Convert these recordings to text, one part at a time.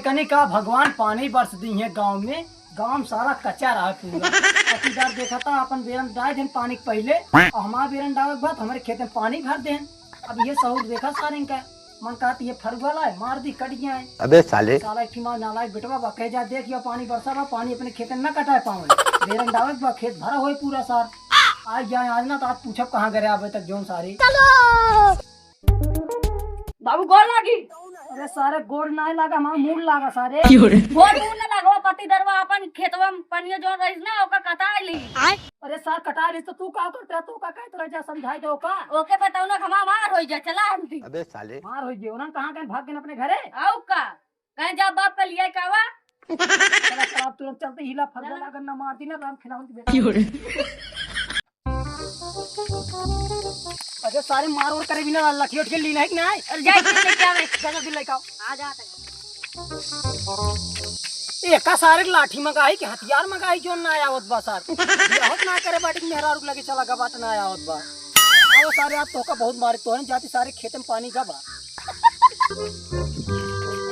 कनी का भगवान पानी बरस दी है गांव में। गांव सारा कच्चा रहा पूरा। पटीदार देखा था अपन बेरन डाल देन पानी के पहले और हमारा बेरन डाले के बाद हमारे खेत में पानी भर देन। अब ये सहूर देखा सारे का मन कहती ये फरुआ लाए मार दी कट गया है। अबे साले साला खिमा नालायक बेटवा बा कह जा देख यो पानी बरसा बा पानी अपने खेत में न कटाए पावे बेरन डाले के बाद खेत भरा होए पूरा सार आज जाए आज ना तो आज पूछब कहाँ गए आवे तक जोन सारी बाबू गोर लागी। अरे सारे गोड़ ना लागा हमारा मूड लागा सारे गोर मूल ना लगवा पति दरवा अपन खेतवा में पनिया जोन रहिस ना ओका कटाई ली। अरे सार कटा रही तो तू का करता तू का कह जा समझाई दो का ओके बताऊ ना हमा मार होई जा चला हमती अबे साले मार हो गए उन्होंने कहाँ कहीं भाग गए अपने घरे आऊ का कहीं जा बाप का लिया कावा चला चला तुरंत चलते हिला फरदा लागन ना मार दी ना राम खिलावन अरे सारे मार और करे बिना लठी उठ के ली नहीं नहीं और जाई के लेके आवे जगह दिल लेके आओ आ जाते एका सारे लाठी मंगाई के हथियार मंगाई जो ना आवत बा सार बहुत ना करे बाटी मेहरा रुक लगे चला गबाट ना आवत बा आओ सारे आप तो का बहुत मारे तो जाती सारे खेत में पानी का बा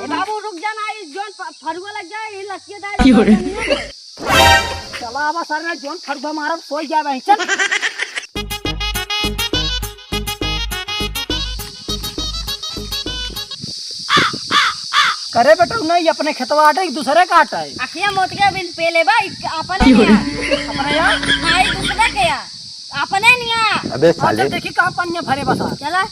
ए बाबू रुक जा ना जोन फरुआ लग जाए ये लसिया दाई चला आवा सारे जोन फरुआ मारब सोई जा वहीं चल करे बेटा नहीं अपने खेतवा आटे एक दूसरे का आटा है अखिया मोत के बिल पेले बा अपने निया अपने यार हाय दूसरे के या अपने निया अबे साले अच्छा देखी कहाँ पनिया भरे बसा चला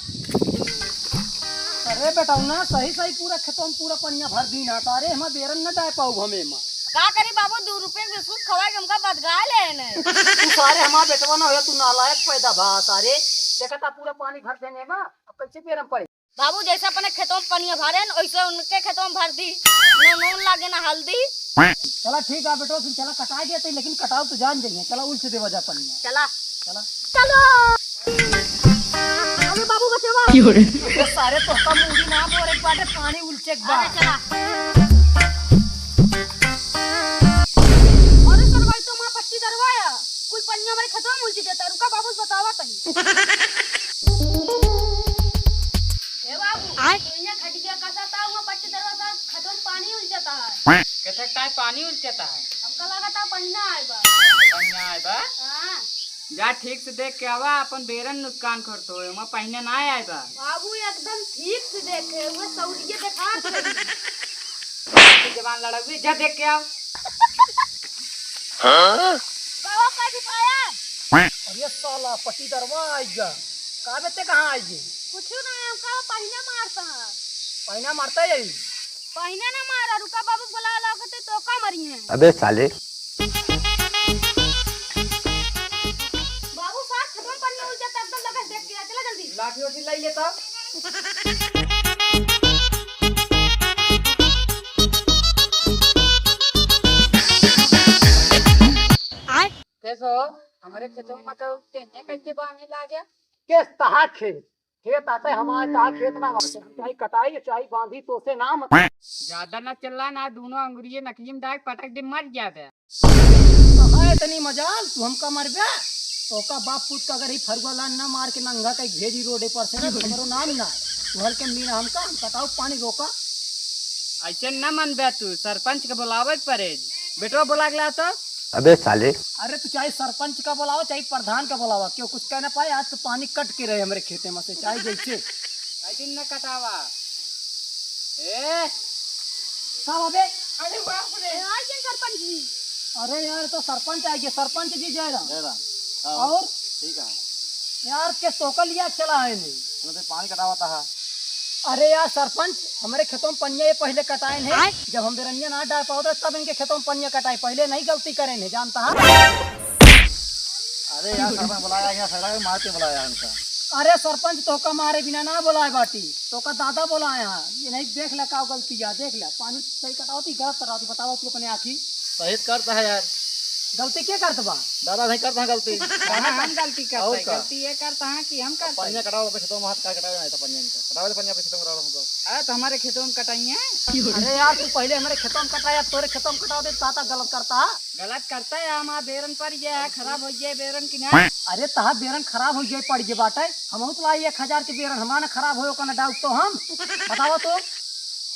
अरे बेटा ना सही सही पूरा खेतों में पूरा पनिया भर दी ना तारे हम बेरन न डाय पाऊ हमें मां का करी बाबू 2 रुपए के बिस्कुट खवाए के हमका बदगा ले ने तू सारे हमारा बेटवा ना हो तू नालायक पैदा भा सारे देखा था पूरा पानी भर देने में अब कैसे बेरन पड़े बाबू जैसे अपने खेतों में पनिया भरे न वैसे उनके खेतों में भर दी नून लागे ना हल्दी चला ठीक है बेटो फिर चला कटा देते लेकिन कटाओ तो जान जाइए चला उल्टे दे वजह पनिया चला चला चलो अरे बाबू बचवा ये सारे तो कम उड़ी ना बोर एक बाटे पानी उल्टे एक बार चला अरे सर भाई तो मां पट्टी दरवाया कुल पनिया हमारे खेतों में उल्टी देता रुका बाबू बतावा तही ए बाबू यहाँ खटिया कसता हुआ पट्टी दरवाजा खेतों में पानी उल जाता है कैसे काय पानी उलचता है हमका लगा था पन्ना आए बा पन्ना आए बा हां जा ठीक से देख के आवा अपन बेरन नुकसान करतो है वहां पहने ना आए बा बाबू एकदम ठीक से देखे वो सऊदिया देखा जवान लड़की जा देख के आओ बाबा कैसे पाया अरे साला पट्टी दरवा आएगा कहाँ बेटे कहाँ आएगी कुछ ना हमका पहिना मारता है पहना मारता है यही पहिना ना मारा रुका बाबू बुला लागते तो का मरी है अबे साले बाबू साथ खत्म पन्ना उल जाता एकदम लगा देख गया चला जल्दी लाठी उठी ले लेता कैसो हमारे खेतों में तो टेने कैसे बांधने लगे किस तहा खेत खेत आते हमारे तहा खेत ना वाते चाहे कटाई चाहे बांधी तो से नाम ज्यादा ना चलला ना दोनों अंगुरिये नकीम दाग पटक दे मर जाते है इतनी मजाल तू हमका मर गया तो का बाप पुत का अगर ही फरुआ लान ना मार के नंगा कहीं भेजी रोडे पर से ना हमरो नाम ना तू हल्के मीना हमका हम कटाऊ पानी रोका ऐसे न मन बे तू सरपंच के बुलावे पड़े बेटो बुला गया तो अबे साले अरे तू चाहे सरपंच का बुलाओ चाहे प्रधान का बुलावा क्यों कुछ कहना पाए आज तो पानी कट के रहे हमारे खेते में से चाहे जैसे ऐसे न कटावा ए सब अबे अरे बाप रे आई के सरपंच जी अरे यार तो सरपंच आएगी सरपंच जी जय राम और ठीक है यार के सोका लिया चला है नहीं तो पानी कटावा है अरे यार सरपंच हमारे खेतों में पनिया ये पहले कटाए हैं जब हम बेरनिया ना डाल पाओ तब इनके खेतों में पनिया कटाए पहले नहीं गलती करें नहीं जानता है अरे यार सरपंच बुलाया यहाँ सड़क मार के बुलाया इनका अरे सरपंच तो का मारे बिना ना बुलाए बाटी तो का दादा बुलाए हैं ये नहीं देख ले का गलती है देख ले पानी सही कटाओती गलत कटाओती बताओ तू अपने आखी सही करता है यार गलती क्या करत बा दादा नहीं करता है गलती हम गलती करते और हैं का? गलती ये करता है कि हम करते हैं पनिया कटाओ पे खेतों में हाथ का कटाओ नहीं तो पनिया इनका कटाओ पनिया पे खेतों में कटाओ हमको अरे तो हमारे खेतों में कटाई है अरे यार तू पहले हमारे खेतों में कटाया तोरे खेतों में कटाओ दे ताता गलत करता है गलत करता है हमारा बेरन पर ये है खराब हो जाए बेरन की ना अरे तहा बेरन खराब हो जाए पड़ गए बाटे हम तो लाई 1000 के बेरन हमारा खराब हो ना डाउट तो हम बताओ तो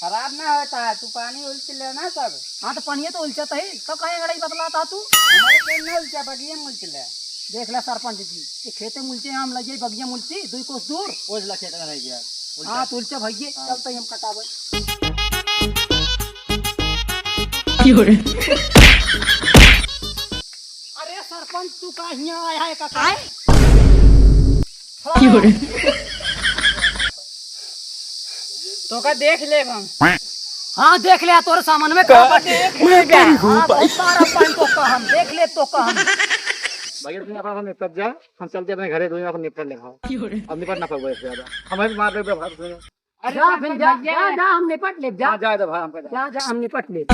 खराब ना होता है, तू पानी उल्टी लेना सब। हाँ तो पानी तो उलझता है, तो कहीं गड़ाई बतलाता तू। हमारे पेड़ में उल्टा बगिया में उल्टी ले। देख ले सरपंच जी, ये खेते मुलचे हम लगे बगिया मुलची 2 कोस दूर। ओज ला खेत रह गया हाँ तो उलचे भइये, चलते हम कटावे। अरे सरपंच तू का यहाँ आया है काका? तो का देख ले हम। हाँ देख ले तोरे सामान में का बाटे। हाँ, बहुत सारा पानी तो का हम देख ले तो का हम। भैया तुम अपना निपट जा, हम चलते अपने घरे, तुम अपन निपट ले। अब निपट ना पाओ इससे ज्यादा, हमें मार दे भाग तुम। जा फिर जा जा हम निपट ले। जा जा भाई हम जा हम निपट ले।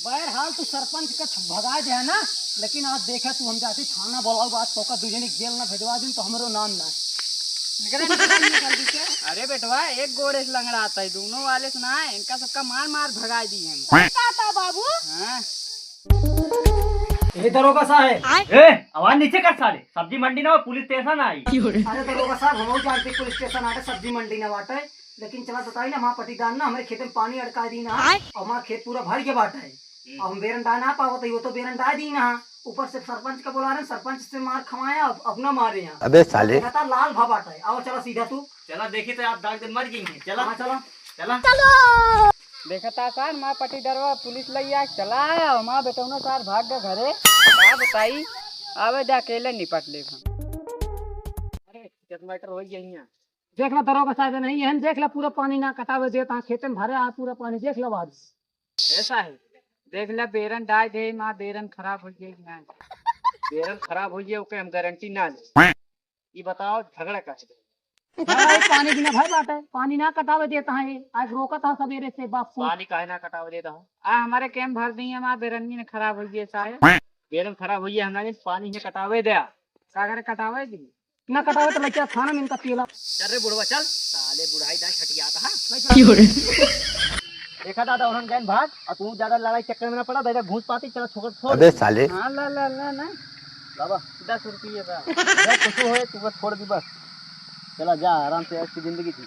बहरहाल तू सरपंच का भगा दे है ना, लेकिन आज देखा तू हम जाती थाना बोलाओ बात तो का दूजने जेल ना भेजवा दिन तो हमरो नाम ना। अरे बेटवा एक गोड़े से लंगड़ा आता है, दोनों वाले सुना है, इनका सबका मार मार भगा दी हम। काता बाबू हाँ? ये दरोगा साहब, आवाज नीचे कर साले, सब्जी मंडी ना पुलिस स्टेशन आई। अरे दरोगा साहब हम जानते पुलिस स्टेशन आटे सब्जी मंडी ना बाटे, लेकिन चला बताई ना वहाँ पटीदार ना हमारे खेत में पानी अटका दी ना, और हमारा खेत पूरा भर के बाटा है। अब हम बेरंडा ना पावत है, वो तो बेरंडा दी ना, ऊपर से सरपंच का बुला रहे हैं, सरपंच से मार खवाया अपना मारे यहाँ। अबे साले कहता लाल भबाटा है। आओ चला सीधा तू। चला देखी तो आप दाग मर गई हैं। चला हाँ चला चला। देखा था सर, माँ पटी डरवा पुलिस लैया चला आया, माँ बेटौनो सार भाग गए घरे। क्या बताई, आवे दे अकेले निपट ले हम। अरे खेत मैटर हो गया यहाँ। देख ला दरोगा साहब नहीं है, देख ला पूरा पानी ना कटावे देता खेत में भरे आ पूरा पानी, देख लो बात। ऐसा है, देख ले बेरन डाल दे माँ, बेरन खराब हो जाएगी ना। बेरन खराब हो गया, ओके हम गारंटी ना ले। ये बताओ झगड़ा का है? भाई पानी बिना भाई बात है, पानी ना कटावे देता है। आज रोका था सवेरे से बाप को। पानी काहे ना कटाव देता हूँ? आ हमारे कैम भर दी है माँ, बेरनी ने खराब हो गई सारे। बेरन खराब हो गया, हमने पानी है कटावे दिया। कागर कटावे दी ना कटावे तो लड़का खाना में इनका तेला। चल रे बुढ़वा चल, साले बुढ़ाई दाल छटिया था। देखा दादा उन्होंने गए भाग, और तू ज्यादा लड़ाई चक्कर में ना पड़ा, दादा घूस पाती चला छोड़ छोड़। अबे साले हाँ ला ला ला ना बाबा 10 रुपये का। कुछ हो तू छोड़ दी बस। चला जा आराम से, ऐसी जिंदगी थी।